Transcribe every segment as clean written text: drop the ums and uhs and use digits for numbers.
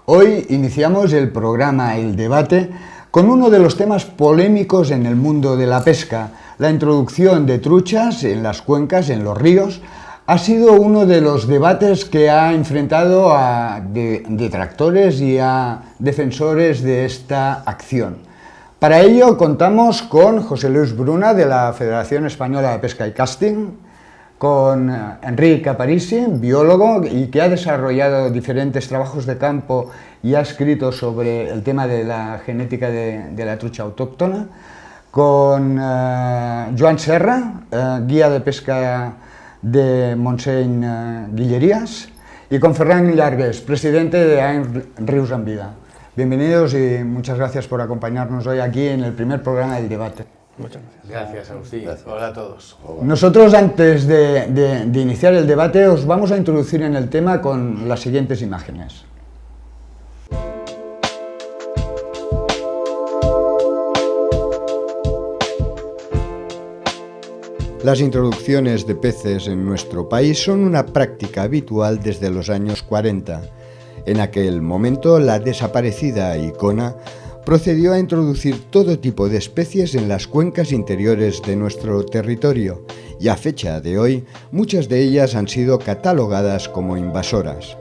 Hoy iniciamos el programa El Debate con uno de los temas polémicos en el mundo de la pesca. La introducción de truchas en las cuencas, en los ríos, ha sido uno de los debates que ha enfrentado a detractores y a defensores de esta acción. Para ello contamos con José Luis Bruna, de la Federación Española de Pesca y Casting, con Enrique Aparici, biólogo y que ha desarrollado diferentes trabajos de campo y ha escrito sobre el tema de la genética de la trucha autóctona, con Joan Serra, guía de pesca de Montseny Guillerías, y con Ferran Llargués, presidente de AEM Rius en Vida. Bienvenidos y muchas gracias por acompañarnos hoy aquí en el primer programa del debate. Muchas gracias. Gracias, Agustín. Gracias. Hola a todos. Hola. Nosotros, antes de iniciar el debate, os vamos a introducir en el tema con las siguientes imágenes. Las introducciones de peces en nuestro país son una práctica habitual desde los años 40. En aquel momento, la desaparecida Icona procedió a introducir todo tipo de especies en las cuencas interiores de nuestro territorio y a fecha de hoy, muchas de ellas han sido catalogadas como invasoras.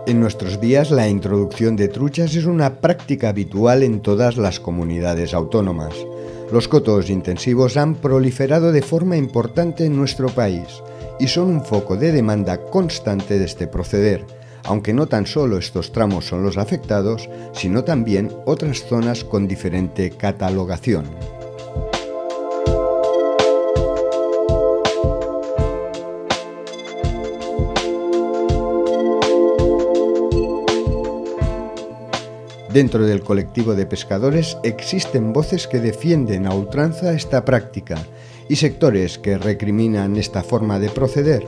En nuestros días, la introducción de truchas es una práctica habitual en todas las comunidades autónomas. Los cotos intensivos han proliferado de forma importante en nuestro país y son un foco de demanda constante de este proceder, aunque no tan solo estos tramos son los afectados, sino también otras zonas con diferente catalogación. Dentro del colectivo de pescadores existen voces que defienden a ultranza esta práctica y sectores que recriminan esta forma de proceder,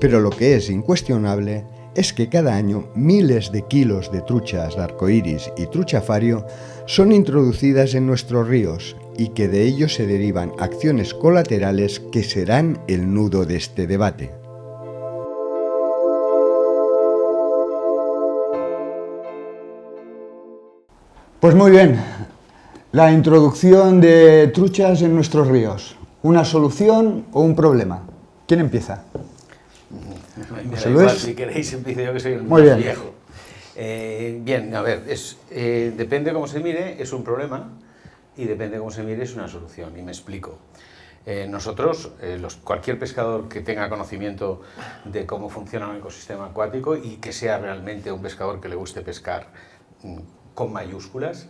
pero lo que es incuestionable es que cada año miles de kilos de truchas arcoíris y trucha fario son introducidas en nuestros ríos y que de ello se derivan acciones colaterales que serán el nudo de este debate. Pues muy bien, la introducción de truchas en nuestros ríos, ¿una solución o un problema? ¿Quién empieza? José Luis. Igual, si queréis empiezo yo, que soy el más viejo. Bien, a ver, depende cómo se mire, es un problema, y depende cómo se mire, es una solución, y me explico. Nosotros, cualquier pescador que tenga conocimiento de cómo funciona un ecosistema acuático y que sea realmente un pescador que le guste pescar con mayúsculas,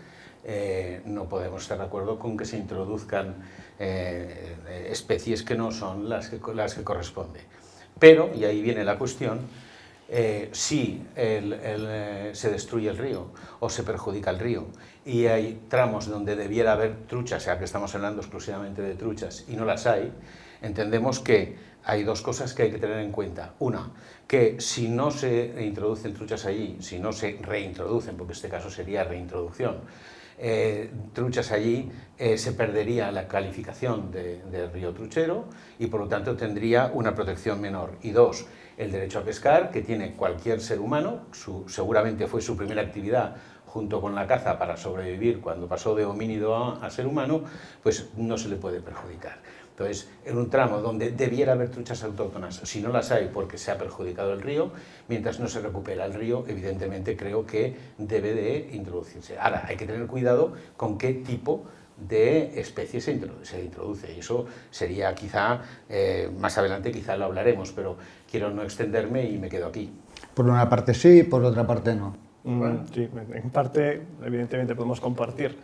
no podemos estar de acuerdo con que se introduzcan especies que no son las que corresponde. Pero, y ahí viene la cuestión, si se destruye el río o se perjudica el río y hay tramos donde debiera haber truchas, ya que estamos hablando exclusivamente de truchas y no las hay, entendemos que hay dos cosas que hay que tener en cuenta. Una, que si no se introducen truchas allí, si no se reintroducen, porque en este caso sería reintroducción, truchas allí, se perdería la calificación de río truchero y por lo tanto tendría una protección menor. Y dos, el derecho a pescar que tiene cualquier ser humano, seguramente fue su primera actividad junto con la caza para sobrevivir cuando pasó de homínido a ser humano, pues no se le puede perjudicar. Entonces, en un tramo donde debiera haber truchas autóctonas, si no las hay porque se ha perjudicado el río, mientras no se recupera el río, evidentemente creo que debe de introducirse. Ahora, hay que tener cuidado con qué tipo de especie se introduce, y eso sería quizá, más adelante quizá lo hablaremos, pero quiero no extenderme y me quedo aquí. Por una parte sí, por otra parte no. Sí, en parte, evidentemente podemos compartir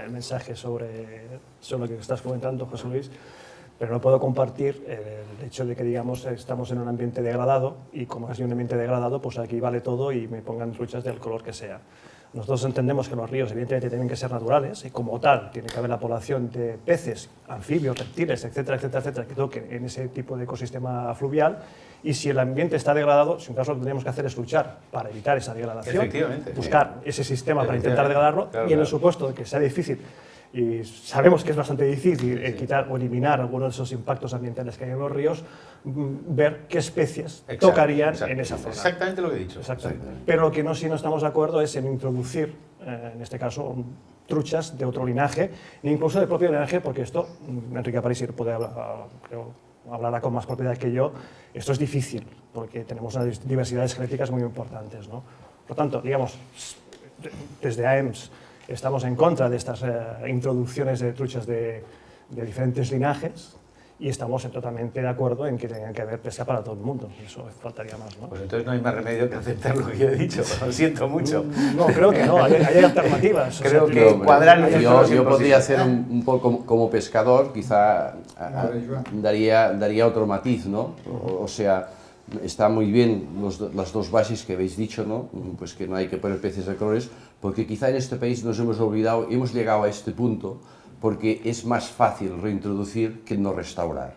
el mensaje sobre lo que estás comentando, José Luis, pero no puedo compartir el hecho de que, digamos, estamos en un ambiente degradado y como es un ambiente degradado, pues aquí vale todo y me pongan truchas del color que sea. Nosotros entendemos que los ríos evidentemente tienen que ser naturales y como tal tiene que haber la población de peces, anfibios, reptiles, etcétera, etcétera, etcétera, que toquen en ese tipo de ecosistema fluvial, y si el ambiente está degradado, si un caso lo que tenemos que hacer es luchar para evitar esa degradación, buscar ese sistema para intentar degradarlo, y en el supuesto de que sea difícil y sabemos que es bastante difícil quitar o eliminar algunos de esos impactos ambientales que hay en los ríos, ver qué especies tocarían en esa zona. Exactamente lo que he dicho. Exactamente. Pero lo que sí no estamos de acuerdo es en introducir, en este caso, truchas de otro linaje, e incluso de propio linaje, porque esto, Enrique Aparici puede hablar, creo, hablará con más propiedad que yo, esto es difícil, porque tenemos unas diversidades genéticas muy importantes, ¿no? Por tanto, digamos, desde AEMS estamos en contra de estas introducciones de truchas de diferentes linajes y estamos totalmente de acuerdo en que tengan que haber pesca para todo el mundo. Eso faltaría más, ¿no? Pues entonces no hay más remedio que aceptar lo que yo he dicho. Lo siento mucho. No, creo que no. Hay alternativas. Creo que cuadrar... Yo podría hacer un poco como pescador, quizá daría otro matiz, ¿no? O sea, está muy bien las dos bases que habéis dicho, ¿no? Pues que no hay que poner peces de colores, porque quizá en este país nos hemos olvidado, hemos llegado a este punto, porque es más fácil reintroducir que no restaurar.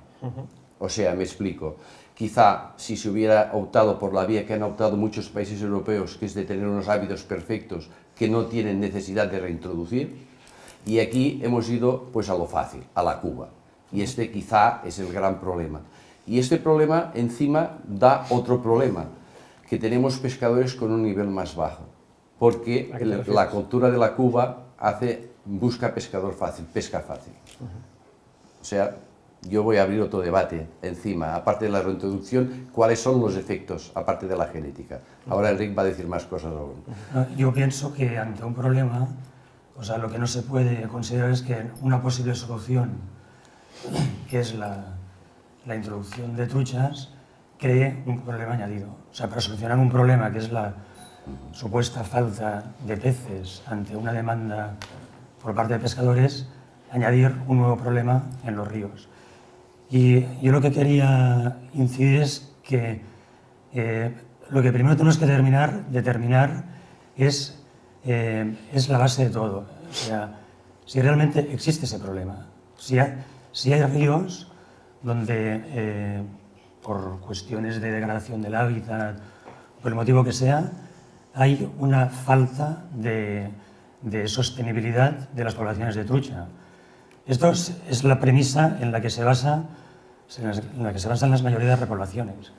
O sea, me explico. Quizá si se hubiera optado por la vía que han optado muchos países europeos, que es de tener unos hábitos perfectos que no tienen necesidad de reintroducir, y aquí hemos ido pues a lo fácil, a la Cuba. Y este quizá es el gran problema. Y este problema encima da otro problema, que tenemos pescadores con un nivel más bajo, porque la cultura de la Cuba busca pescador fácil, pesca fácil. O sea, yo voy a abrir otro debate encima, aparte de la reintroducción, ¿cuáles son los efectos, aparte de la genética? Ahora Enrique va a decir más cosas aún. Yo pienso que ante un problema, o sea, lo que no se puede considerar es que una posible solución, que es la introducción de truchas, cree un problema añadido. O sea, para solucionar un problema que es la supuesta falta de peces ante una demanda por parte de pescadores, añadir un nuevo problema en los ríos. Y yo lo que quería incidir es que lo que primero tenemos que determinar es la base de todo. O sea, si realmente existe ese problema. Si hay ríos donde, por cuestiones de degradación del hábitat, por el motivo que sea, hay una falta de sostenibilidad de las poblaciones de trucha. Esto es la premisa en la que se basan las mayorías de repoblaciones.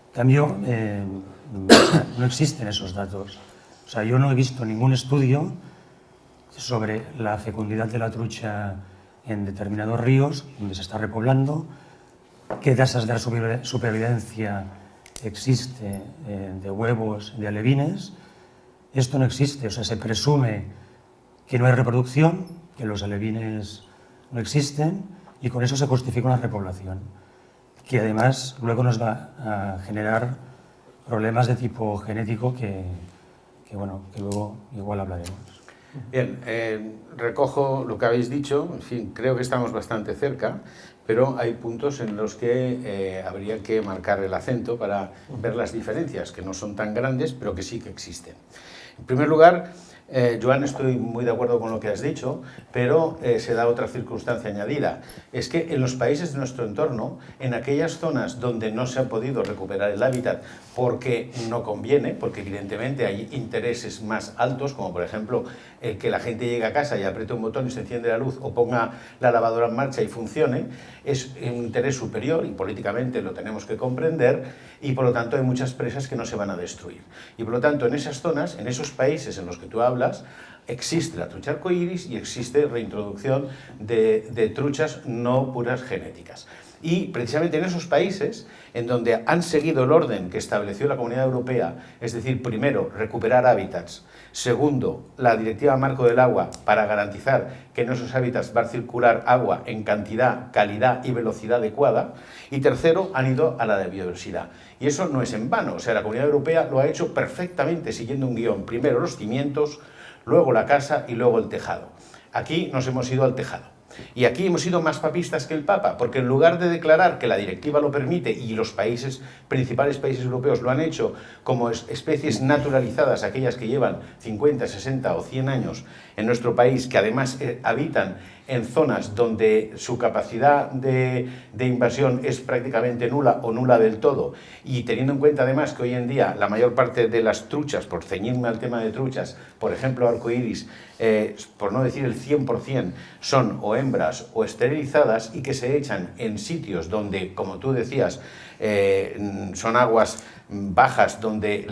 En cambio, no existen esos datos. O sea, yo no he visto ningún estudio sobre la fecundidad de la trucha en determinados ríos donde se está repoblando, qué tasas de supervivencia existe de huevos, de alevines. Esto no existe, o sea, se presume que no hay reproducción, que los alevines no existen, y con eso se justifica una repoblación, que además luego nos va a generar problemas de tipo genético que luego igual hablaremos. Bien, recojo lo que habéis dicho, en fin, creo que estamos bastante cerca, pero hay puntos en los que habría que marcar el acento para ver las diferencias, que no son tan grandes, pero que sí que existen. En primer lugar, Joan, estoy muy de acuerdo con lo que has dicho, pero se da otra circunstancia añadida. Es que en los países de nuestro entorno, en aquellas zonas donde no se ha podido recuperar el hábitat porque no conviene, porque evidentemente hay intereses más altos, como por ejemplo que la gente llegue a casa y apriete un botón y se enciende la luz, o ponga la lavadora en marcha y funcione, es un interés superior y políticamente lo tenemos que comprender, y por lo tanto hay muchas presas que no se van a destruir. Y por lo tanto en esas zonas, en esos países en los que tú hablas, existe la trucha arcoíris y existe reintroducción de truchas no puras genéticas. Y precisamente en esos países en donde han seguido el orden que estableció la Comunidad Europea, es decir, primero, recuperar hábitats, segundo, la Directiva Marco del Agua para garantizar que en esos hábitats va a circular agua en cantidad, calidad y velocidad adecuada, y tercero, han ido a la de biodiversidad. Y eso no es en vano, o sea, la Comunidad Europea lo ha hecho perfectamente siguiendo un guión, primero los cimientos, luego la casa y luego el tejado. Aquí nos hemos ido al tejado. Y aquí hemos sido más papistas que el Papa, porque en lugar de declarar que la directiva lo permite, y los principales países europeos lo han hecho como especies naturalizadas, aquellas que llevan 50, 60 o 100 años en nuestro país, que además habitan en zonas donde su capacidad de invasión es prácticamente nula o nula del todo, y teniendo en cuenta además que hoy en día la mayor parte de las truchas, por ceñirme al tema de truchas, por ejemplo arcoiris, por no decir el 100%, son o hembras o esterilizadas y que se echan en sitios donde, como tú decías, son aguas bajas, donde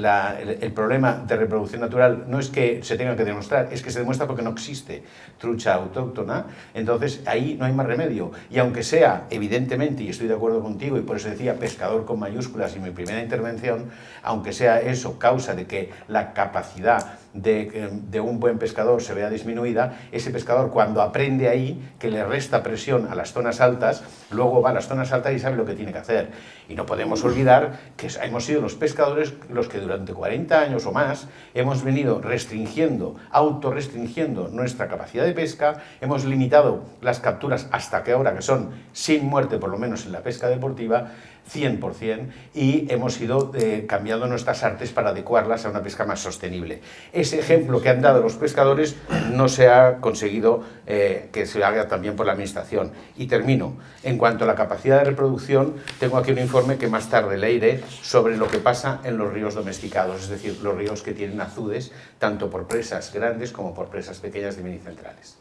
el problema de reproducción natural no es que se tenga que demostrar, es que se demuestra porque no existe trucha autóctona. Entonces ahí no hay más remedio, y aunque sea evidentemente, y estoy de acuerdo contigo, y por eso decía pescador con mayúsculas en mi primera intervención, aunque sea eso causa de que la capacidad de un buen pescador se vea disminuida, ese pescador cuando aprende ahí que le resta presión a las zonas altas, luego va a las zonas altas y sabe lo que tiene que hacer. Y no podemos olvidar que hemos sido los pescadores los que durante 40 años o más hemos venido restringiendo, autorrestringiendo nuestra capacidad de pesca, hemos limitado las capturas hasta que ahora, que son sin muerte, por lo menos en la pesca deportiva, 100%, y hemos ido cambiando nuestras artes para adecuarlas a una pesca más sostenible. Ese ejemplo que han dado los pescadores no se ha conseguido que se haga también por la Administración. Y termino. En cuanto a la capacidad de reproducción, tengo aquí un informe que más tarde leeré sobre lo que pasa en los ríos domesticados, es decir, los ríos que tienen azudes, tanto por presas grandes como por presas pequeñas de minicentrales.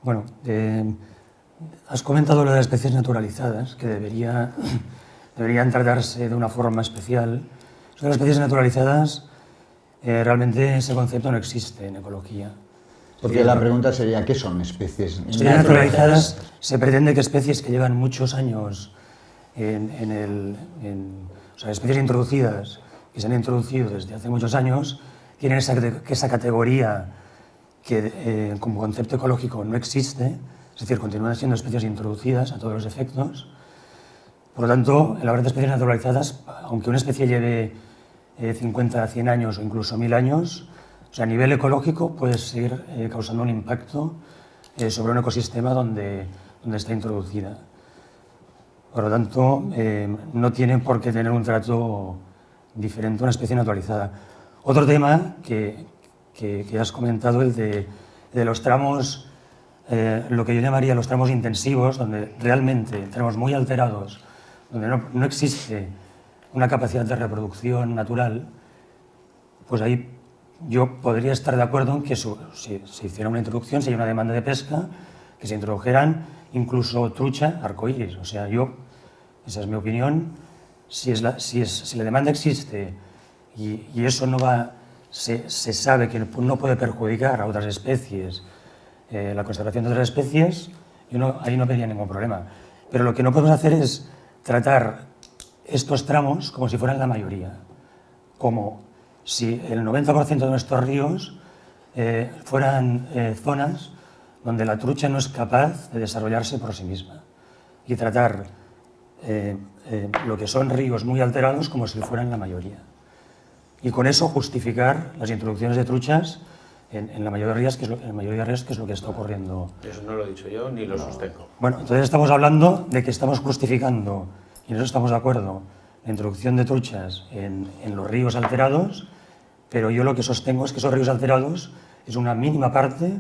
Bueno, has comentado lo de las especies naturalizadas, que deberían tratarse de una forma especial. Sobre las especies naturalizadas, realmente ese concepto no existe en ecología. Porque la pregunta sería, ¿qué son especies naturalizadas? Especies naturalizadas, se pretende que especies que llevan muchos años o sea, especies introducidas, que se han introducido desde hace muchos años, tienen esa categoría que como concepto ecológico no existe, es decir, continúan siendo especies introducidas a todos los efectos. Por lo tanto, en la de especies naturalizadas, aunque una especie lleve 50, 100 años o incluso 1000 años, o sea, a nivel ecológico puede seguir causando un impacto sobre un ecosistema donde está introducida. Por lo tanto, no tiene por qué tener un trato diferente a una especie naturalizada. Otro tema que has comentado, el de los tramos, lo que yo llamaría los tramos intensivos, donde realmente tramos muy alterados, donde no existe una capacidad de reproducción natural, pues ahí yo podría estar de acuerdo en que si se hiciera una introducción, si hay una demanda de pesca, que se introdujeran incluso trucha, arcoíris. O sea, esa es mi opinión, si la demanda existe y eso no va, se sabe que no puede perjudicar a otras especies, la conservación de otras especies, ahí no vería ningún problema. Pero lo que no podemos hacer es tratar estos tramos como si fueran la mayoría, como si el 90% de nuestros ríos fueran zonas donde la trucha no es capaz de desarrollarse por sí misma, y tratar lo que son ríos muy alterados como si fueran la mayoría. Y con eso justificar las introducciones de truchas en la mayoría de ríos, que es lo que está ocurriendo. Eso no lo he dicho yo ni lo sostengo. Bueno, entonces estamos hablando de que estamos justificando, y en eso estamos de acuerdo, la introducción de truchas en los ríos alterados, pero yo lo que sostengo es que esos ríos alterados es una mínima parte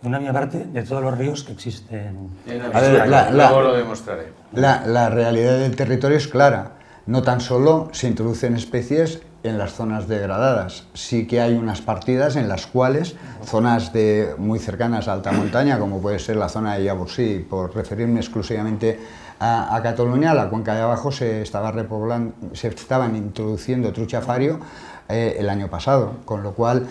de todos los ríos que existen. Luego lo demostraré. La realidad del territorio es clara. No tan solo se introducen especies en las zonas degradadas, sí que hay unas partidas en las cuales zonas muy cercanas a alta montaña, como puede ser la zona de Llavorsí, por referirme exclusivamente a Cataluña, la cuenca de abajo se estaban introduciendo trucha fario el año pasado, con lo cual,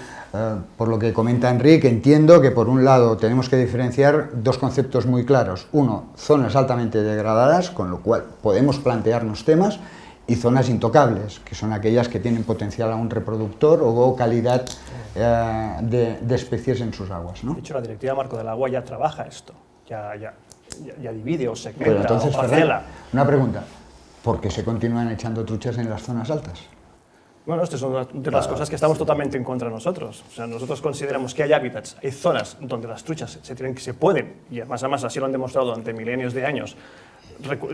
por lo que comenta Enrique, entiendo que por un lado tenemos que diferenciar dos conceptos muy claros. Uno, zonas altamente degradadas, con lo cual podemos plantearnos temas, y zonas intocables, que son aquellas que tienen potencial a un reproductor o calidad de especies en sus aguas, ¿no? De hecho, la Directiva Marco del Agua ya trabaja esto, ya divide o segmenta. Pero entonces, o parcela. Una pregunta, ¿por qué se continúan echando truchas en las zonas altas? Bueno, estas son de las cosas que estamos totalmente en contra de nosotros. O sea, nosotros consideramos que hay hábitats, hay zonas donde las truchas se pueden, y además así lo han demostrado durante milenios de años,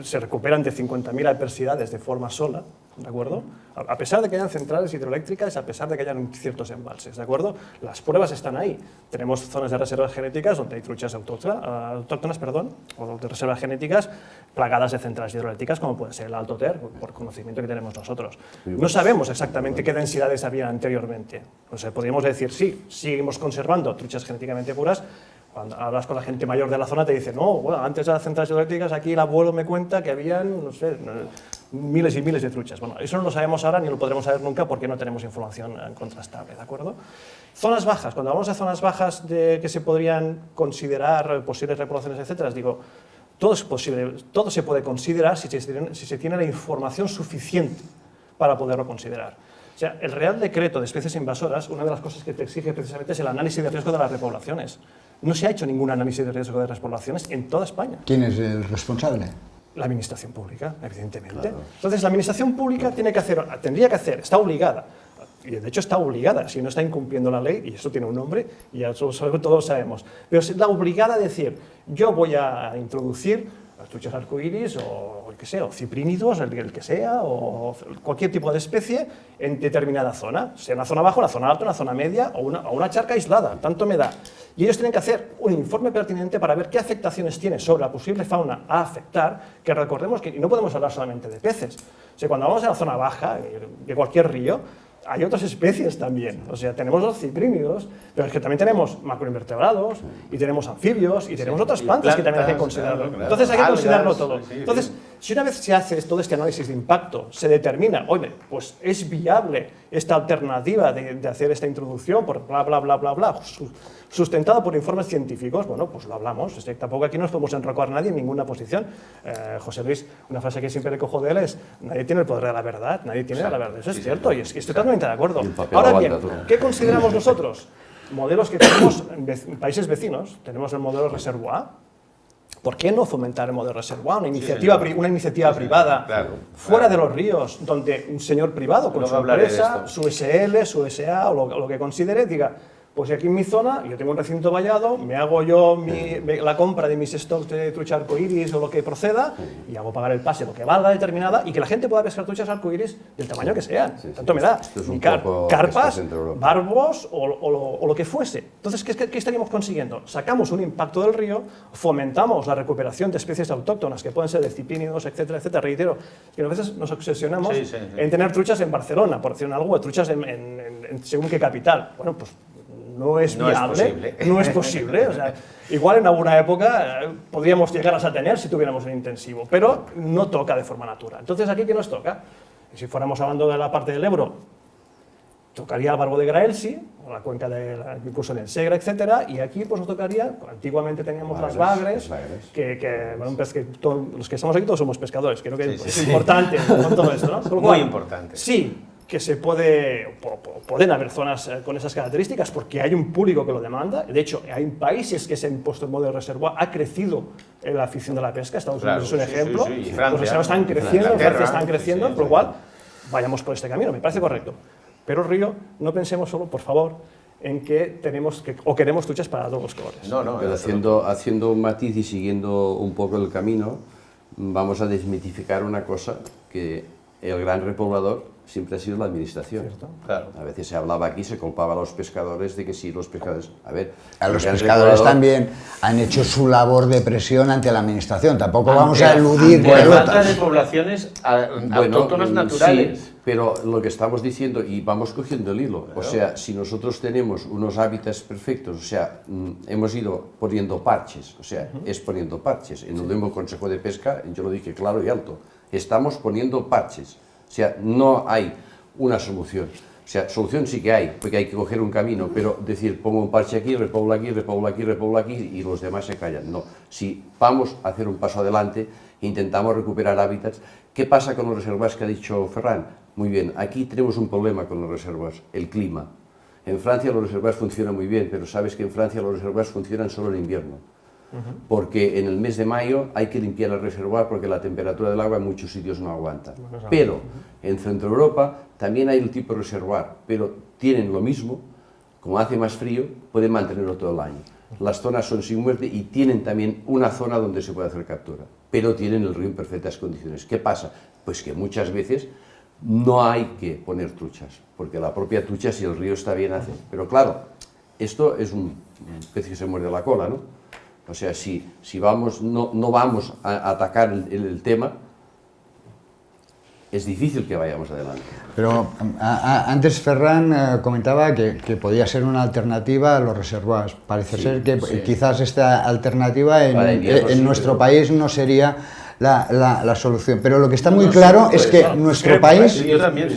se recuperan de 50.000 adversidades de forma sola, ¿de acuerdo? A pesar de que hayan centrales hidroeléctricas, a pesar de que hayan ciertos embalses, ¿de acuerdo? Las pruebas están ahí. Tenemos zonas de reservas genéticas donde hay truchas autóctonas, o de reservas genéticas plagadas de centrales hidroeléctricas, como puede ser el Alto Ter, por conocimiento que tenemos nosotros. No sabemos exactamente qué densidades había anteriormente. O sea, podríamos decir, sí, seguimos conservando truchas genéticamente puras. Cuando hablas con la gente mayor de la zona te dicen, no, bueno, antes de las centrales hidroeléctricas aquí el abuelo me cuenta que habían, no sé, miles y miles de truchas. Bueno, eso no lo sabemos ahora ni lo podremos saber nunca porque no tenemos información contrastable, ¿de acuerdo? Zonas bajas, cuando hablamos de zonas bajas que se podrían considerar posibles repoblaciones, etcétera, digo, todo es posible, todo se puede considerar si se tiene la información suficiente para poderlo considerar. O sea, el Real Decreto de Especies Invasoras, una de las cosas que te exige precisamente es el análisis de riesgo de las repoblaciones. No se ha hecho ningún análisis de riesgo de repoblaciones en toda España. ¿Quién es el responsable? La administración pública, evidentemente. Claro. Entonces, la administración pública tendría que hacer, está obligada, y de hecho está obligada, si no está incumpliendo la ley, y eso tiene un nombre, y ya todos lo sabemos, pero es la obligada a decir, yo voy a introducir las truchas arcoíris o el que sea, o ciprínidos, el que sea, o cualquier tipo de especie en determinada zona, sea una zona baja, una zona alta, una zona media o una charca aislada, tanto me da. Y ellos tienen que hacer un informe pertinente para ver qué afectaciones tiene sobre la posible fauna a afectar, que recordemos que no podemos hablar solamente de peces. O sea, cuando vamos a la zona baja, de cualquier río, hay otras especies también. O sea, tenemos los ciprínidos, pero es que también tenemos macroinvertebrados, y tenemos anfibios, y tenemos otras plantas que también hay que considerarlo. Claro. Entonces hay que considerarlo todo. Sí. Entonces, si una vez se hace todo este análisis de impacto, se determina, oye, pues es viable esta alternativa de hacer esta introducción por bla, bla, bla, bla, bla, sustentado por informes científicos, bueno, pues lo hablamos. Es que tampoco aquí no nos podemos enrocar a nadie en ninguna posición. José Luis, una frase que siempre le cojo de él es, nadie tiene el poder de la verdad, nadie tiene la verdad. Eso es cierto, y es que estoy totalmente de acuerdo. Ahora bien, ¿qué consideramos nosotros? Modelos que tenemos en países vecinos, tenemos el modelo Reservoir. ¿Por qué no fomentar el modelo Reservoir? Una iniciativa privada, fuera de los ríos, donde un señor privado con su empresa, su SL, su SA o lo que considere, diga, pues aquí en mi zona, yo tengo un recinto vallado, me hago yo la compra de mis stocks de trucha arcoíris o lo que proceda y hago pagar el pase, lo que valga determinada, y que la gente pueda pescar truchas arcoíris del tamaño que sean. Tanto me da. Ni carpas, barbos o lo que fuese. Entonces, ¿qué estaríamos consiguiendo? Sacamos un impacto del río, fomentamos la recuperación de especies autóctonas, que pueden ser de ciprínidos, etcétera, etcétera. Reitero, que a veces nos obsesionamos en tener truchas en Barcelona, por decir algo, o truchas en según qué capital. Bueno, pues no es viable, no es posible. O sea, igual en alguna época podríamos llegar a tener si tuviéramos un intensivo, pero no toca de forma natural. Entonces, ¿aquí qué nos toca? Si fuéramos hablando de la parte del Ebro, tocaría el Barbo de Graelsi, o la cuenca incluso del Segre, etcétera, y aquí pues nos tocaría, antiguamente teníamos las bagres, bueno, pues que los que estamos aquí todos somos pescadores, creo que es importante con todo esto, ¿no? Muy importante. Sí, que pueden haber zonas con esas características porque hay un público que lo demanda. De hecho, hay países que se han impuesto el modelo Reservoir, ha crecido la afición de la pesca, Estados Unidos es un ejemplo, los reservas están creciendo, en Francia están creciendo, por lo cual vayamos por este camino, me parece correcto. Pero Río, no pensemos solo, por favor, en que queremos truchas para todos los colores. No, pero haciendo un matiz y siguiendo un poco el camino, vamos a desmitificar una cosa, que el gran repoblador siempre ha sido la administración. Claro. A veces se hablaba aquí, se culpaba a los pescadores de que sí, los pescadores... A los pescadores también han hecho su labor de presión ante la administración. Tampoco vamos a eludir falta de poblaciones autóctonas naturales. Sí, pero lo que estamos diciendo, y vamos cogiendo el hilo, o sea, si nosotros tenemos unos hábitats perfectos, o sea, hemos ido poniendo parches, o sea, es poniendo parches. En el último Consejo de Pesca, yo lo dije claro y alto, estamos poniendo parches. O sea, no hay una solución. O sea, solución sí que hay, porque hay que coger un camino, pero decir, pongo un parche aquí, repoblo aquí, repoblo aquí, repoblo aquí, y los demás se callan. No, si vamos a hacer un paso adelante, intentamos recuperar hábitats. ¿Qué pasa con los reservas que ha dicho Ferran? Muy bien, aquí tenemos un problema con los reservas, el clima. En Francia los reservas funcionan muy bien, pero sabes que en Francia los reservas funcionan solo en invierno. Porque en el mes de mayo hay que limpiar el reservoir porque la temperatura del agua en muchos sitios no aguanta. Pero en Centro Europa también hay el tipo de reservoir, pero tienen lo mismo, como hace más frío, pueden mantenerlo todo el año. las zonas son sin muerte y tienen también una zona donde se puede hacer captura, pero tienen el río en perfectas condiciones. ¿Qué pasa? Pues que muchas veces no hay que poner truchas, porque la propia trucha, si el río está bien, hace. Pero claro, esto es un pez que se muerde la cola, ¿no? O sea, si vamos, no vamos a atacar el tema, es difícil que vayamos adelante. Pero antes Ferran comentaba que podía ser una alternativa a los reservoirs. Parece ser que quizás esta alternativa en nuestro país no sería la solución. Pero lo que está muy claro es que nuestro país... Yo también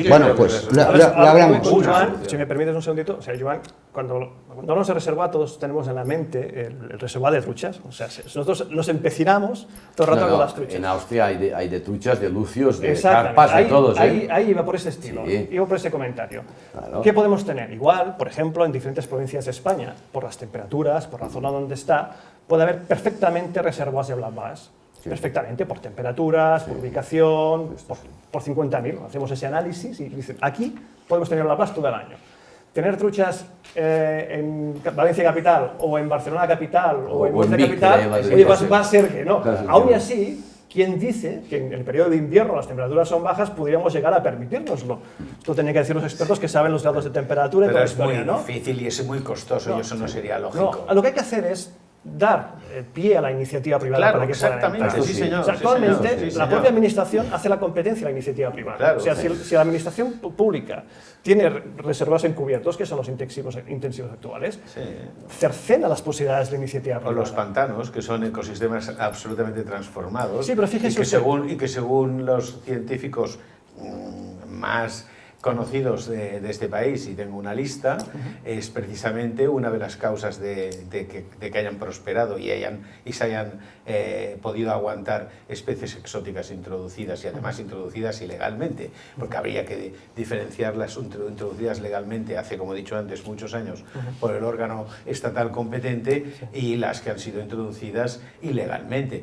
Bueno, pues lo hablamos. Joan, si me permites un segundito, o sea, Joan, cuando hablamos de reservoir todos tenemos en la mente el reservoir de truchas. O sea, nosotros nos empecinamos todo el rato con las truchas. En Austria hay de truchas, de lucios, de carpas, de todos. Ahí iba por ese estilo, iba por ese comentario. Claro. ¿Qué podemos tener? Igual, por ejemplo, en diferentes provincias de España, por las temperaturas, por la zona donde está, puede haber perfectamente reservoirs de black bass. Sí. Perfectamente, por temperaturas, por ubicación, por 50.000. Hacemos ese análisis y dicen, aquí podemos tener la paz todo el año. Tener truchas en Valencia capital o en Barcelona capital o en Murcia capital, va a ser que no. Aún así, ¿quién dice que en el periodo de invierno las temperaturas son bajas, podríamos llegar a permitírnoslo? Esto tienen que decir los expertos que saben los grados de temperatura y toda la historia, ¿no? Pero es muy difícil y es muy costoso y eso no sería lógico. No, lo que hay que hacer es dar pie a la iniciativa privada para que exactamente, sí, señor. O sea, actualmente la propia administración hace la competencia a la iniciativa privada. Claro, o sea, si la administración pública tiene reservas encubiertos, que son los intensivos actuales, cercena las posibilidades de la iniciativa privada. O los pantanos, que son ecosistemas absolutamente transformados. Sí, pero fíjese y que según los científicos más conocidos de este país, y tengo una lista, es precisamente una de las causas de que hayan prosperado y se hayan podido aguantar especies exóticas introducidas y además introducidas ilegalmente, porque habría que diferenciar las introducidas legalmente hace, como he dicho antes, muchos años por el órgano estatal competente y las que han sido introducidas ilegalmente.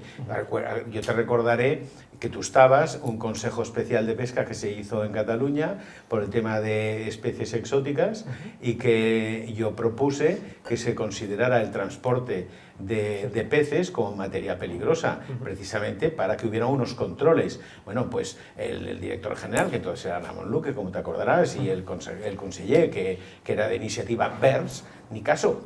Yo te recordaré que tú estabas, un consejo especial de pesca que se hizo en Cataluña por el tema de especies exóticas y que yo propuse que se considerara el transporte de peces como materia peligrosa, precisamente para que hubiera unos controles. Bueno, pues el director general, que entonces era Ramón Luque, como te acordarás, y el conseller, que era de iniciativa BERS, ni caso.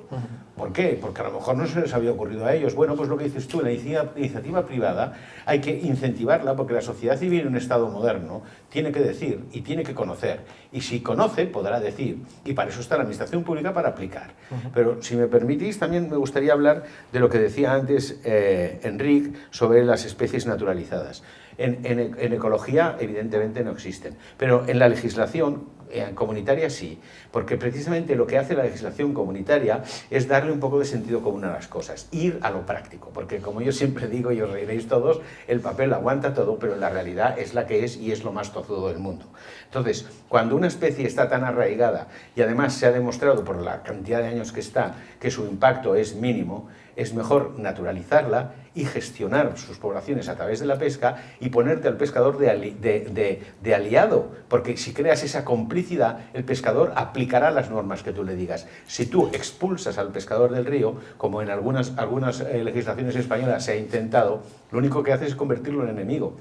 ¿Por qué? Porque a lo mejor no se les había ocurrido a ellos. Bueno, pues lo que dices tú, la iniciativa privada hay que incentivarla porque la sociedad civil en un Estado moderno tiene que decir y tiene que conocer. Y si conoce, podrá decir. Y para eso está la administración pública, para aplicar. Pero si me permitís, también me gustaría hablar de lo que decía antes Enric sobre las especies naturalizadas. En ecología, evidentemente, no existen. Pero en la legislación comunitaria sí, porque precisamente lo que hace la legislación comunitaria es darle un poco de sentido común a las cosas, ir a lo práctico, porque como yo siempre digo, y os reiréis todos, el papel aguanta todo, pero la realidad es la que es y es lo más tozudo del mundo. Entonces, cuando una especie está tan arraigada y además se ha demostrado por la cantidad de años que está que su impacto es mínimo, es mejor naturalizarla y gestionar sus poblaciones a través de la pesca y ponerte al pescador de aliado, porque si creas esa complicidad, el pescador aplicará las normas que tú le digas. Si tú expulsas al pescador del río, como en algunas legislaciones españolas se ha intentado, lo único que haces es convertirlo en enemigo.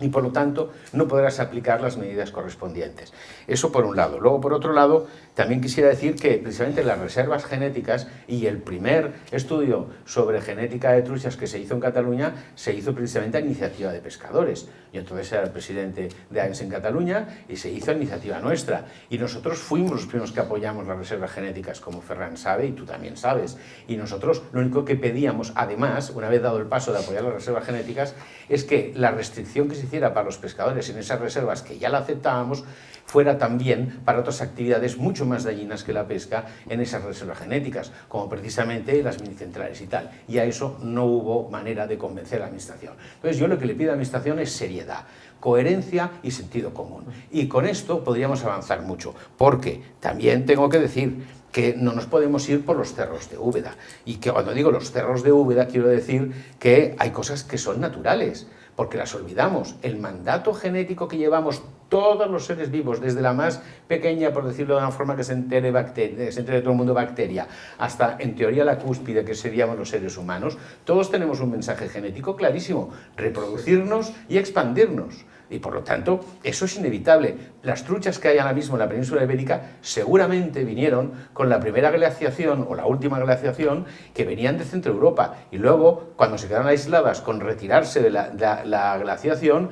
Y por lo tanto no podrás aplicar las medidas correspondientes. Eso por un lado. Luego, por otro lado, también quisiera decir que precisamente las reservas genéticas y el primer estudio sobre genética de truchas que se hizo en Cataluña se hizo precisamente a iniciativa de pescadores. Yo entonces era el presidente de AENS en Cataluña y se hizo a iniciativa nuestra. Y nosotros fuimos los primeros que apoyamos las reservas genéticas, como Ferran sabe y tú también sabes. Y nosotros lo único que pedíamos, además, una vez dado el paso de apoyar las reservas genéticas, es que la restricción que se hiciera para los pescadores en esas reservas, que ya la aceptábamos, fuera también para otras actividades mucho más dañinas que la pesca en esas reservas genéticas, como precisamente las minicentrales y tal. Y a eso no hubo manera de convencer a la administración. Entonces yo lo que le pido a la administración es seriedad, coherencia y sentido común. Y con esto podríamos avanzar mucho, porque también tengo que decir que no nos podemos ir por los cerros de Úbeda. Y que cuando digo los cerros de Úbeda quiero decir que hay cosas que son naturales. porque las olvidamos. El mandato genético que llevamos todos los seres vivos, desde la más pequeña, por decirlo de una forma que se entere todo el mundo bacteria, hasta en teoría la cúspide, que seríamos los seres humanos, todos tenemos un mensaje genético clarísimo: reproducirnos y expandirnos. Y por lo tanto, eso es inevitable. Las truchas que hay ahora mismo en la península ibérica seguramente vinieron con la primera glaciación o la última glaciación, que venían de Centro Europa. Y luego, cuando se quedaron aisladas con retirarse de la glaciación,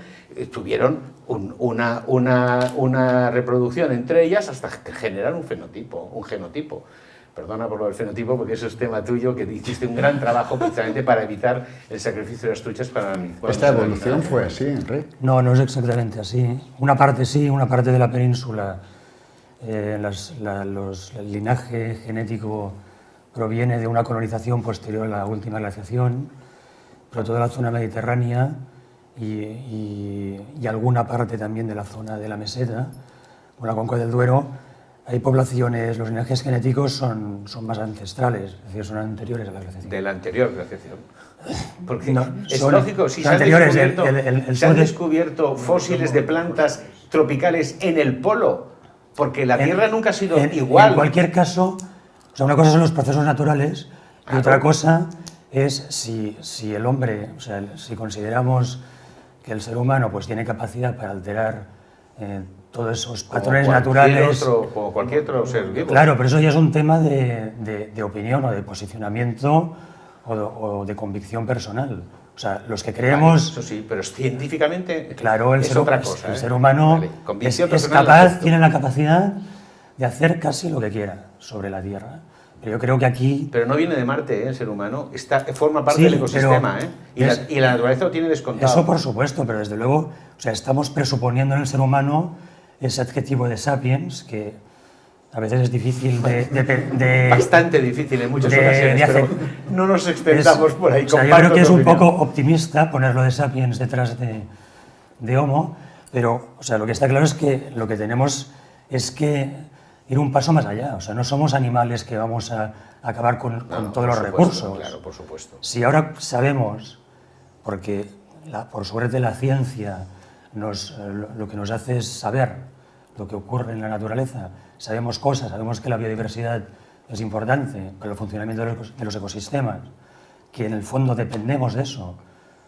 tuvieron una reproducción entre ellas hasta generar un genotipo. Perdona por lo del fenotipo, porque eso es tema tuyo, que hiciste un gran trabajo precisamente para evitar el sacrificio de las truchas para mí. ¿Esta evolución fue así, Enrique? No, no es exactamente así. Una parte sí, una parte de la península, el linaje genético proviene de una colonización posterior a la última glaciación, pero toda la zona mediterránea y alguna parte también de la zona de la meseta, con la cuenca del Duero, hay poblaciones, los linajes genéticos son más ancestrales, es decir, son anteriores a la glaciación. De la anterior glaciación. Porque no, es lógico, si se han descubierto fósiles de plantas tropicales en el polo, porque la Tierra nunca ha sido igual. En cualquier caso, o sea, una cosa son los procesos naturales y otra cosa es si el hombre, o sea, si consideramos que el ser humano pues tiene capacidad para alterar todos esos patrones naturales. Como cualquier otro ser vivo. Claro, pero eso ya es un tema de opinión o de posicionamiento o de convicción personal. O sea, los que creemos... Vale, eso sí, pero científicamente claro, es otra cosa. El ser humano es capaz, tiene la capacidad de hacer casi lo que quiera sobre la Tierra. Pero yo creo que aquí... Pero no viene de Marte, el ser humano, forma parte del ecosistema, y la naturaleza lo tiene descontado. Eso por supuesto, pero desde luego, o sea, estamos presuponiendo en el ser humano ese adjetivo de sapiens, que a veces es difícil de bastante difícil en muchas ocasiones, pero no nos extendamos por ahí. O sea, yo creo que es un poco optimista ponerlo de sapiens detrás de homo, pero o sea, lo que está claro es que lo que tenemos es que ir un paso más allá. O sea, no somos animales que vamos a acabar con todos los recursos. Claro, por supuesto. Si ahora sabemos, porque por suerte la ciencia lo que nos hace es saber lo que ocurre en la naturaleza, sabemos cosas, sabemos que la biodiversidad es importante para el funcionamiento de los ecosistemas, que en el fondo dependemos de eso.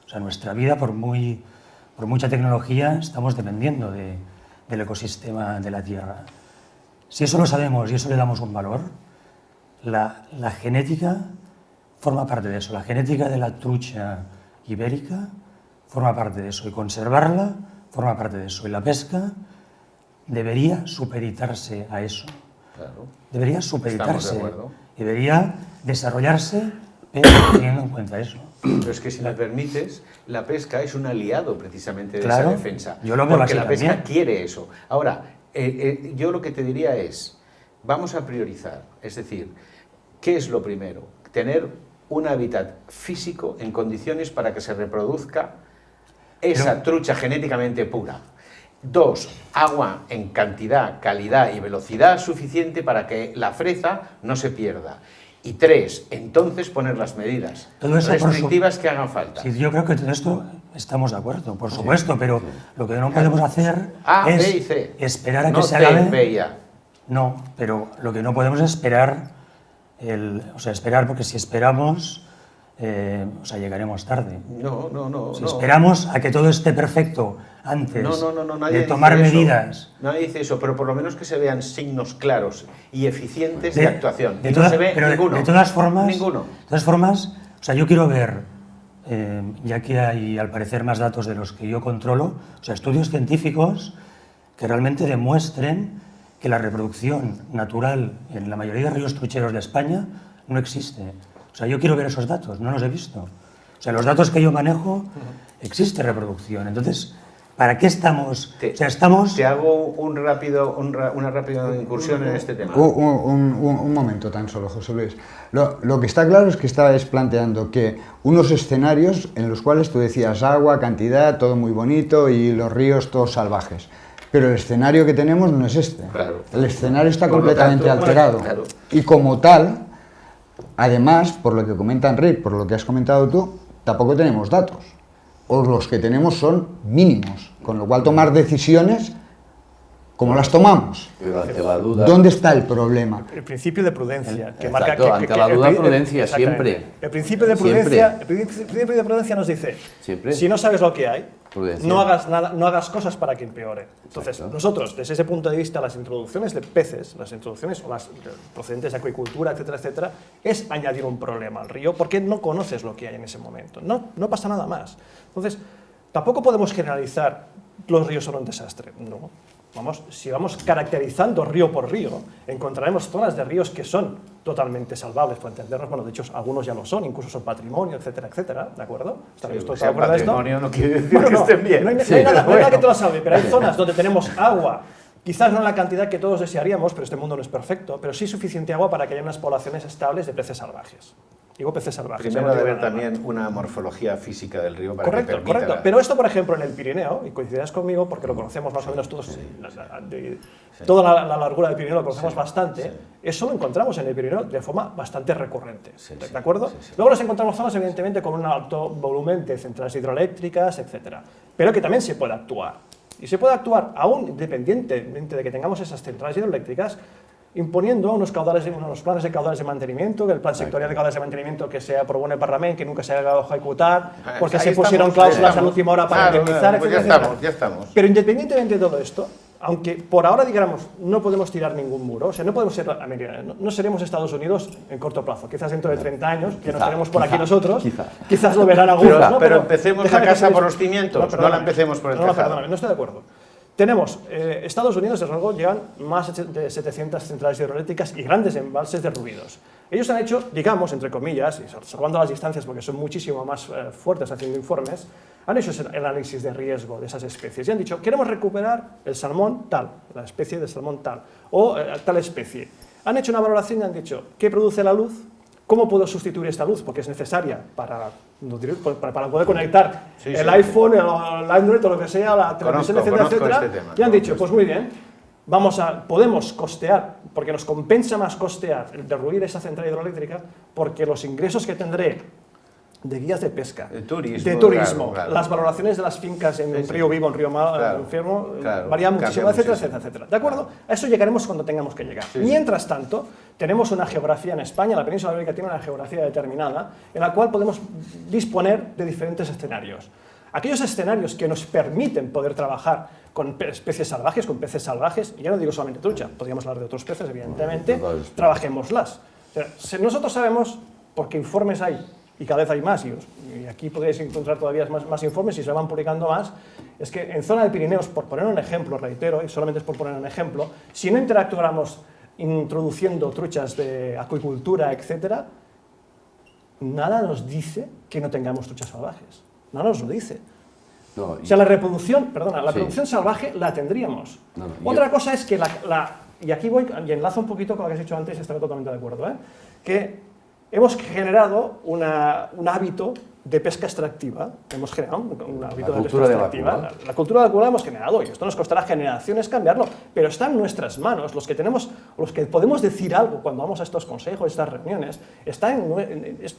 O sea, nuestra vida, por mucha tecnología, estamos dependiendo del ecosistema de la Tierra. Si eso lo sabemos y eso le damos un valor, la genética forma parte de eso. La genética de la trucha ibérica forma parte de eso, y conservarla forma parte de eso. Y la pesca debería supeditarse a eso. Claro. Debería supeditarse. Estamos de acuerdo. Debería desarrollarse, pero teniendo en cuenta eso. Pero es que si me permites, la pesca es un aliado precisamente de claro, esa defensa. Yo lo veo porque así la pesca también. quiere eso. Ahora, yo lo que te diría es, vamos a priorizar. Es decir, ¿qué es lo primero? Tener un hábitat físico en condiciones para que se reproduzca esa trucha genéticamente pura. 2, agua en cantidad, calidad y velocidad suficiente para que la freza no se pierda. Y 3, entonces poner las medidas restrictivas que hagan falta. Sí, yo creo que todo esto estamos de acuerdo, por supuesto, pero lo que no podemos hacer es esperar a que se acabe. No, pero lo que no podemos es esperar, esperar, porque si esperamos, llegaremos tarde. No. Si esperamos a que todo esté perfecto antes nadie de tomar dice medidas. Nadie dice eso, pero por lo menos que se vean signos claros y eficientes de actuación. No se ve ninguno. De todas formas, ninguno. De todas formas, yo quiero ver, ya que hay al parecer más datos de los que yo controlo, estudios científicos que realmente demuestren que la reproducción natural en la mayoría de ríos trucheros de España no existe. Yo quiero ver esos datos, no los he visto. Los datos que yo manejo, existe reproducción. Entonces, ¿para qué estamos? Te hago una rápida incursión en este tema. Un momento tan solo, José Luis. Lo que está claro es que estabas planteando que unos escenarios en los cuales tú decías agua, cantidad, todo muy bonito y los ríos todos salvajes. Pero el escenario que tenemos no es este. Claro. El escenario está completamente alterado. Claro. Y como tal, además, por lo que comenta Enrique, por lo que has comentado tú, tampoco tenemos datos. o los que tenemos son mínimos, con lo cual tomar decisiones, ¿cómo las tomamos? Pero ante la duda... ¿Dónde está el problema? El principio de prudencia, que Exacto, marca que ante la duda, prudencia, exactamente. siempre. El principio de prudencia, el principio de prudencia nos dice, Siempre. si no sabes lo que hay, Prudencia. no hagas nada, no hagas cosas para que empeore. Entonces, Exacto. nosotros, desde ese punto de vista, las introducciones de peces, las introducciones o las procedentes de acuicultura, etcétera, etcétera, es añadir un problema al río porque no conoces lo que hay en ese momento. No pasa nada más. Entonces, tampoco podemos generalizar los ríos son un desastre. No. Si vamos caracterizando río por río, encontraremos zonas de ríos que son totalmente salvables, por entendernos. Bueno, de hecho, algunos ya lo son, incluso son patrimonio, etcétera, etcétera, ¿de acuerdo? ¿Estaréis todos de acuerdo de esto? Patrimonio no quiere decir Bueno, que estén bien. No hay nada que te lo salve, pero hay zonas donde tenemos agua, quizás no en la cantidad que todos desearíamos, pero este mundo no es perfecto, pero sí suficiente agua para que haya unas poblaciones estables de peces salvajes. Digo peces salvajes. Primero debe haber también una morfología física del río para que permita... Correcto. Pero esto, por ejemplo, en el Pirineo, y coincidirás conmigo porque lo conocemos más o menos todos, toda la largura del Pirineo lo conocemos bastante, eso lo encontramos en el Pirineo de forma bastante recurrente. ¿De acuerdo? Luego nos encontramos zonas, evidentemente, con un alto volumen de centrales hidroeléctricas, etcétera, pero que también se puede actuar. Y se puede actuar, aún independientemente de que tengamos esas centrales hidroeléctricas, imponiendo unos planes de caudales de mantenimiento, que el plan sectorial de caudales de mantenimiento que se aprobó en el Parlamento, que nunca se ha llegado a ejecutar, porque se pusieron cláusulas a la última hora para indemnizar, pues etcétera. ya estamos. Pero independientemente de todo esto, aunque por ahora digamos no podemos tirar ningún muro, o sea, no podemos ser América, no seremos Estados Unidos en corto plazo, quizás dentro de 30 años, que nos tenemos por aquí nosotros, quizás lo verán algunos, ¿no? Pero empecemos la casa por los cimientos, no la empecemos por el tejado. Perdóname, no estoy de acuerdo. Tenemos, Estados Unidos, desde luego, llevan más de 700 centrales hidroeléctricas y grandes embalses derruidos. Ellos han hecho, digamos, entre comillas, y salvando las distancias porque son muchísimo más fuertes haciendo informes, han hecho el análisis de riesgo de esas especies y han dicho, queremos recuperar el salmón tal, la especie de salmón tal, o tal especie. Han hecho una valoración y han dicho, ¿qué produce la luz? ¿Cómo puedo sustituir esta luz? Porque es necesaria para poder conectar el iPhone, el Android o lo que sea, la televisión, etcétera. Y han dicho, pues muy bien, podemos costear, porque nos compensa más costear el derruir esa central hidroeléctrica, porque los ingresos que tendré de guías de pesca, de turismo, claro. Las valoraciones de las fincas en Río Vivo, en Río Enfermo, varían muchísimo, etcétera. ¿De acuerdo? A eso llegaremos cuando tengamos que llegar. Mientras tanto, tenemos una geografía en España, la península ibérica tiene una geografía determinada, en la cual podemos disponer de diferentes escenarios. Aquellos escenarios que nos permiten poder trabajar con especies salvajes, con peces salvajes, y ya no digo solamente trucha, podríamos hablar de otros peces, evidentemente, trabajémoslas. O sea, si nosotros sabemos, porque informes hay, y cada vez hay más, y aquí podéis encontrar todavía más informes y se van publicando más, es que en zona de Pirineos, por poner un ejemplo, reitero, y solamente es por poner un ejemplo, si no interactuáramos introduciendo truchas de acuicultura, etcétera, nada nos dice que no tengamos truchas salvajes. Nada nos lo dice. O sea, la reproducción salvaje la tendríamos. Otra cosa es que y aquí voy, y enlazo un poquito con lo que has dicho antes, y estaré totalmente de acuerdo, que hemos generado un hábito de pesca extractiva, hemos generado un hábito de pesca extractiva. La cultura del la hemos generado, y esto nos costará generaciones cambiarlo, pero está en nuestras manos. Los que podemos decir algo cuando vamos a estos consejos, estas reuniones, es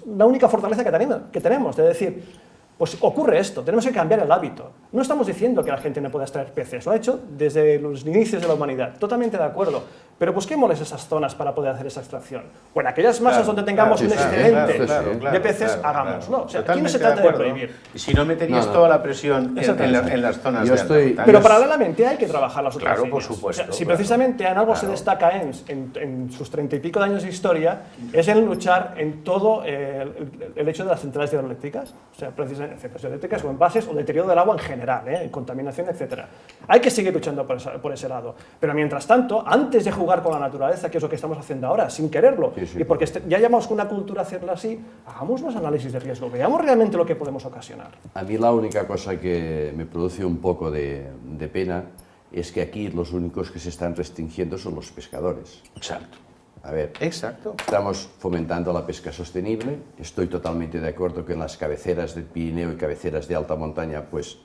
la única fortaleza que tenemos, de decir, pues ocurre esto, tenemos que cambiar el hábito. No estamos diciendo que la gente no pueda extraer peces, lo ha hecho desde los inicios de la humanidad, totalmente de acuerdo, pero busquémosles esas zonas para poder hacer esa extracción. O en aquellas masas donde tengamos un excedente de peces, hagámoslo. O sea, aquí no se trata de prohibir. Y si no meterías toda la presión en las zonas de alta. Pero paralelamente hay que trabajar las otras líneas. Por O supuesto. sea, si precisamente en algo se destaca en sus 30 y pico de años de historia, es en luchar en todo el hecho de las centrales hidroeléctricas, o sea, precisamente centrales eléctricas o envases o deterioro del agua en general, contaminación, etcétera. Hay que seguir luchando por ese lado. Pero mientras tanto, antes de jugar con la naturaleza, que es lo que estamos haciendo ahora, sin quererlo, y porque ya llamamos una cultura a hacerla así, hagamos los análisis de riesgo, veamos realmente lo que podemos ocasionar. A mí la única cosa que me produce un poco de pena es que aquí los únicos que se están restringiendo son los pescadores. Exacto. A ver, estamos fomentando la pesca sostenible, estoy totalmente de acuerdo que en las cabeceras del Pirineo y cabeceras de alta montaña, pues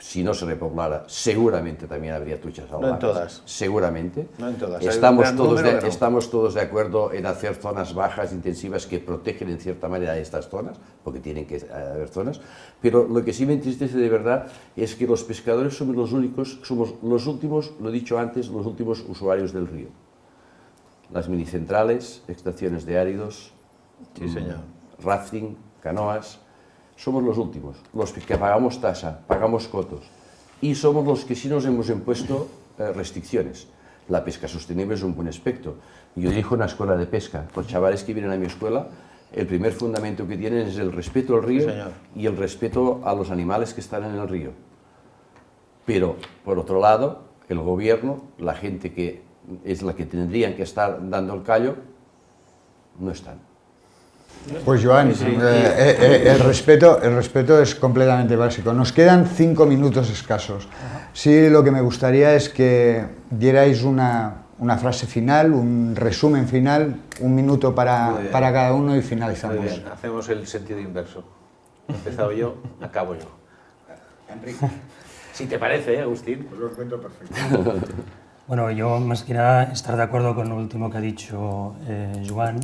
si no se repoblara, seguramente también habría truchas salvajes. No en todas. Seguramente. No en todas. Estamos todos de acuerdo en hacer zonas bajas intensivas que protegen en cierta manera estas zonas, porque tienen que haber zonas, pero lo que sí me entristece de verdad es que los pescadores somos los últimos, lo he dicho antes, los últimos usuarios del río. Las minicentrales, extracciones de áridos, sí, señor. Rafting, canoas, somos los últimos, los que pagamos tasa, pagamos cotos, y somos los que sí nos hemos impuesto restricciones. La pesca sostenible es un buen aspecto. Yo dirijo una escuela de pesca. Los chavales que vienen a mi escuela, el primer fundamento que tienen es el respeto al río, y el respeto a los animales que están en el río. Pero, por otro lado, el gobierno, la gente que es la que tendrían que estar dando el callo, no están. Pues Joan, el respeto es completamente básico. Nos quedan 5 minutos escasos. Sí, lo que me gustaría es que dierais una frase final, un resumen final, 1 minuto para cada uno y finalizamos. Muy bien, hacemos el sentido inverso. He empezado yo, acabo yo. Enrique. Si te parece, Agustín. Pues lo encuentro perfecto. Bueno, yo más que nada estar de acuerdo con lo último que ha dicho Joan.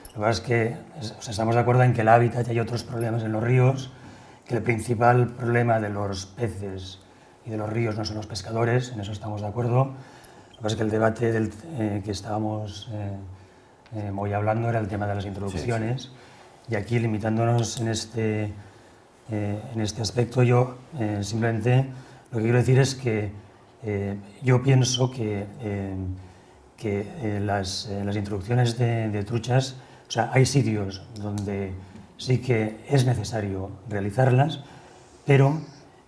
Lo que pasa es que estamos de acuerdo en que el hábitat y hay otros problemas en los ríos, que el principal problema de los peces y de los ríos no son los pescadores, en eso estamos de acuerdo. Lo que pasa es que el debate que estábamos hoy hablando era el tema de las introducciones, y aquí limitándonos en este aspecto, yo simplemente lo que quiero decir es que yo pienso que las introducciones de truchas, o sea, hay sitios donde sí que es necesario realizarlas, pero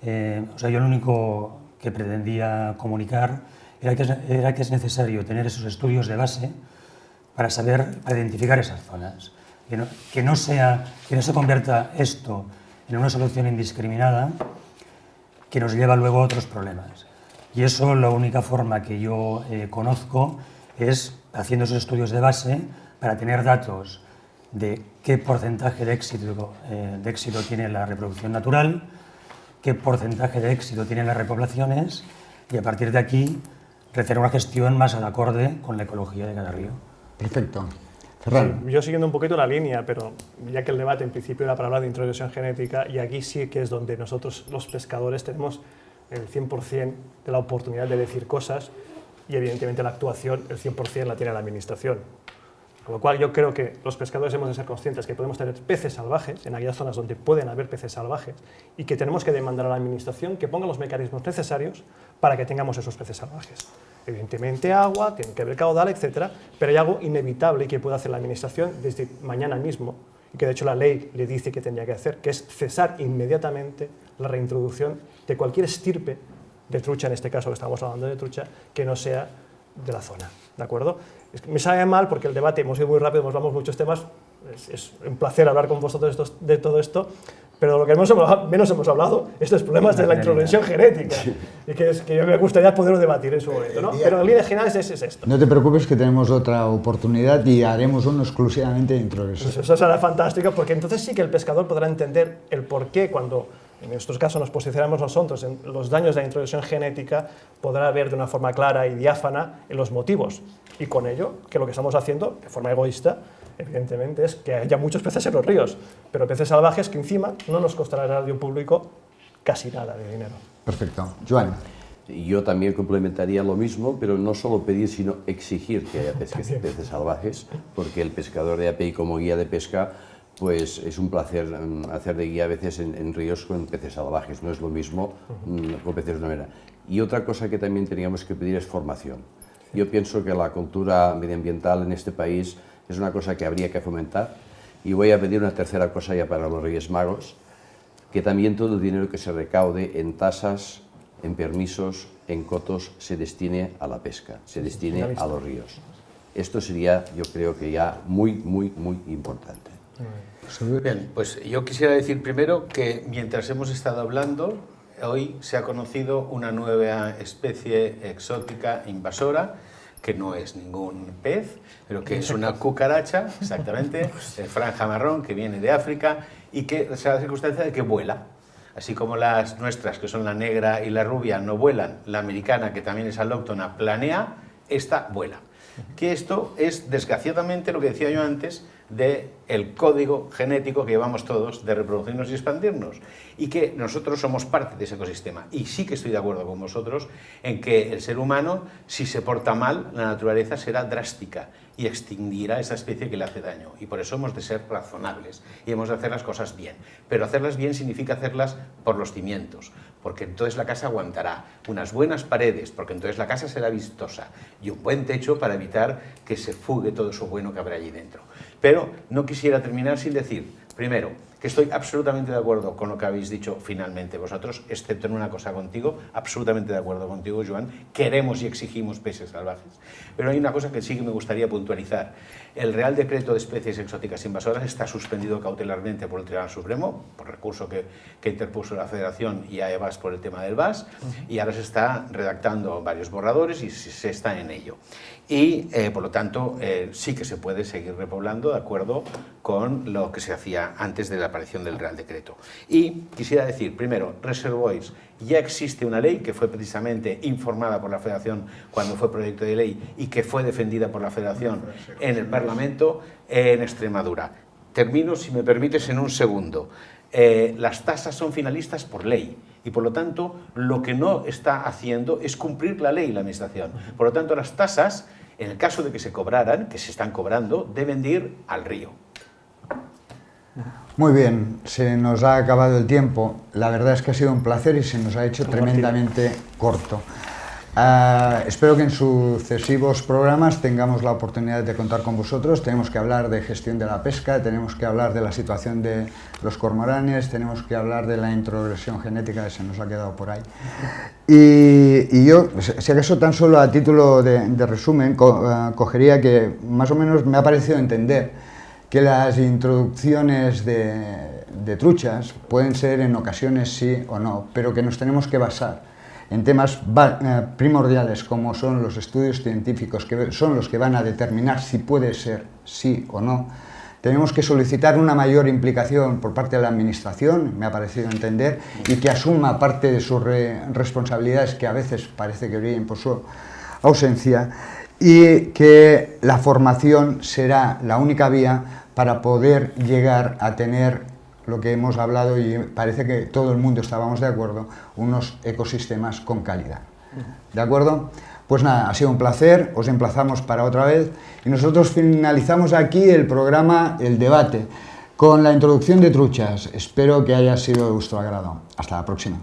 o sea, yo lo único que pretendía comunicar era que es necesario tener esos estudios de base para identificar esas zonas. Que no se convierta esto en una solución indiscriminada que nos lleva luego a otros problemas. Y eso, la única forma que yo conozco es haciendo esos estudios de base para tener datos de qué porcentaje de éxito tiene la reproducción natural, qué porcentaje de éxito tienen las repoblaciones, y a partir de aquí hacer una gestión más al acorde con la ecología de cada río. Perfecto. Sí, yo siguiendo un poquito la línea, pero ya que el debate en principio era para hablar de introducción genética, y aquí sí que es donde nosotros los pescadores tenemos el 100% de la oportunidad de decir cosas, y evidentemente la actuación, el 100% la tiene la administración. Con lo cual yo creo que los pescadores hemos de ser conscientes que podemos tener peces salvajes en aquellas zonas donde pueden haber peces salvajes, y que tenemos que demandar a la administración que ponga los mecanismos necesarios para que tengamos esos peces salvajes. Evidentemente agua, tiene que haber caudal, etcétera, pero hay algo inevitable que puede hacer la administración desde mañana mismo, y que de hecho la ley le dice que tendría que hacer, que es cesar inmediatamente la reintroducción de cualquier estirpe de trucha, en este caso que estamos hablando de trucha, que no sea de la zona, ¿de acuerdo? Me sabe mal porque el debate, hemos ido muy rápido, hemos hablado muchos temas, es un placer hablar con vosotros de todo esto, pero lo que menos hemos hablado es de los problemas de la introducción genética, y que yo me gustaría poder debatir en su momento, ¿no? Pero en líneas generales es esto. No te preocupes, que tenemos otra oportunidad y haremos uno exclusivamente de introducción. Pues eso será fantástico, porque entonces sí que el pescador podrá entender el porqué cuando, en estos casos, nos posicionamos nosotros en los daños de la introducción genética, podrá ver de una forma clara y diáfana en los motivos. Y con ello, que lo que estamos haciendo, de forma egoísta, evidentemente, es que haya muchos peces en los ríos, pero peces salvajes que encima no nos costará al radio público casi nada de dinero. Perfecto. Joan. Yo también complementaría lo mismo, pero no solo pedir, sino exigir que haya peces salvajes, porque el pescador de API como guía de pesca, pues es un placer hacer de guía a veces en ríos con peces salvajes, no es lo mismo con peces de manera. Y otra cosa que también teníamos que pedir es formación. Yo pienso que la cultura medioambiental en este país es una cosa que habría que fomentar, y voy a pedir una tercera cosa ya para los Reyes Magos, que también todo el dinero que se recaude en tasas, en permisos, en cotos, se destine a la pesca, se destine a los ríos. Esto sería, yo creo que ya muy, muy, muy importante. Bien, pues yo quisiera decir primero que mientras hemos estado hablando, hoy se ha conocido una nueva especie exótica invasora, que no es ningún pez, pero que es una cucaracha, exactamente, de franja marrón, que viene de África y que se da la circunstancia de que vuela. Así como las nuestras, que son la negra y la rubia, no vuelan, la americana, que también es alóctona, planea, esta vuela. Que esto es, desgraciadamente, lo que decía yo antes, del código genético que llevamos todos de reproducirnos y expandirnos, y que nosotros somos parte de ese ecosistema. Y sí que estoy de acuerdo con vosotros en que el ser humano, si se porta mal, la naturaleza será drástica y extinguirá esa especie que le hace daño. Y por eso hemos de ser razonables y hemos de hacer las cosas bien. Pero hacerlas bien significa hacerlas por los cimientos, porque entonces la casa aguantará, unas buenas paredes, porque entonces la casa será vistosa, y un buen techo para evitar que se fugue todo eso bueno que habrá allí dentro. Pero no quisiera terminar sin decir, primero, que estoy absolutamente de acuerdo con lo que habéis dicho finalmente vosotros, excepto en una cosa contigo, absolutamente de acuerdo contigo, Joan, queremos y exigimos peces salvajes. Pero hay una cosa que sí que me gustaría puntualizar. El Real Decreto de Especies Exóticas Invasoras está suspendido cautelarmente por el Tribunal Supremo, por recurso que interpuso la Federación y AEBAS por el tema del VAS, y ahora se está redactando varios borradores y se está en ello. Y, por lo tanto, sí que se puede seguir repoblando de acuerdo con lo que se hacía antes de la aparición del Real Decreto. Y quisiera decir, primero, reservoirs, ya existe una ley que fue precisamente informada por la Federación cuando fue proyecto de ley y que fue defendida por la Federación en el Parlamento en Extremadura. Termino, si me permites, en un segundo. Las tasas son finalistas por ley y, por lo tanto, lo que no está haciendo es cumplir la ley la Administración. Por lo tanto, las tasas, en el caso de que se cobraran, que se están cobrando, deben de ir al río. Muy bien, se nos ha acabado el tiempo. La verdad es que ha sido un placer y se nos ha hecho tremendamente corto. Espero que en sucesivos programas tengamos la oportunidad de contar con vosotros. Tenemos que hablar de gestión de la pesca, tenemos que hablar de la situación de los cormoranes, tenemos que hablar de la introgresión genética que se nos ha quedado por ahí. Y yo, si acaso tan solo a título de resumen, cogería que más o menos me ha parecido entender que las introducciones de truchas pueden ser en ocasiones sí o no, pero que nos tenemos que basar en temas primordiales como son los estudios científicos, que son los que van a determinar si puede ser sí o no. Tenemos que solicitar una mayor implicación por parte de la Administración, me ha parecido entender, y que asuma parte de sus responsabilidades que a veces parece que brillen por su ausencia, y que la formación será la única vía para poder llegar a tener lo que hemos hablado, y parece que todo el mundo estábamos de acuerdo, unos ecosistemas con calidad. ¿De acuerdo? Pues nada, ha sido un placer, os emplazamos para otra vez, y nosotros finalizamos aquí el programa El Debate, con la introducción de truchas. Espero que haya sido de vuestro agrado. Hasta la próxima.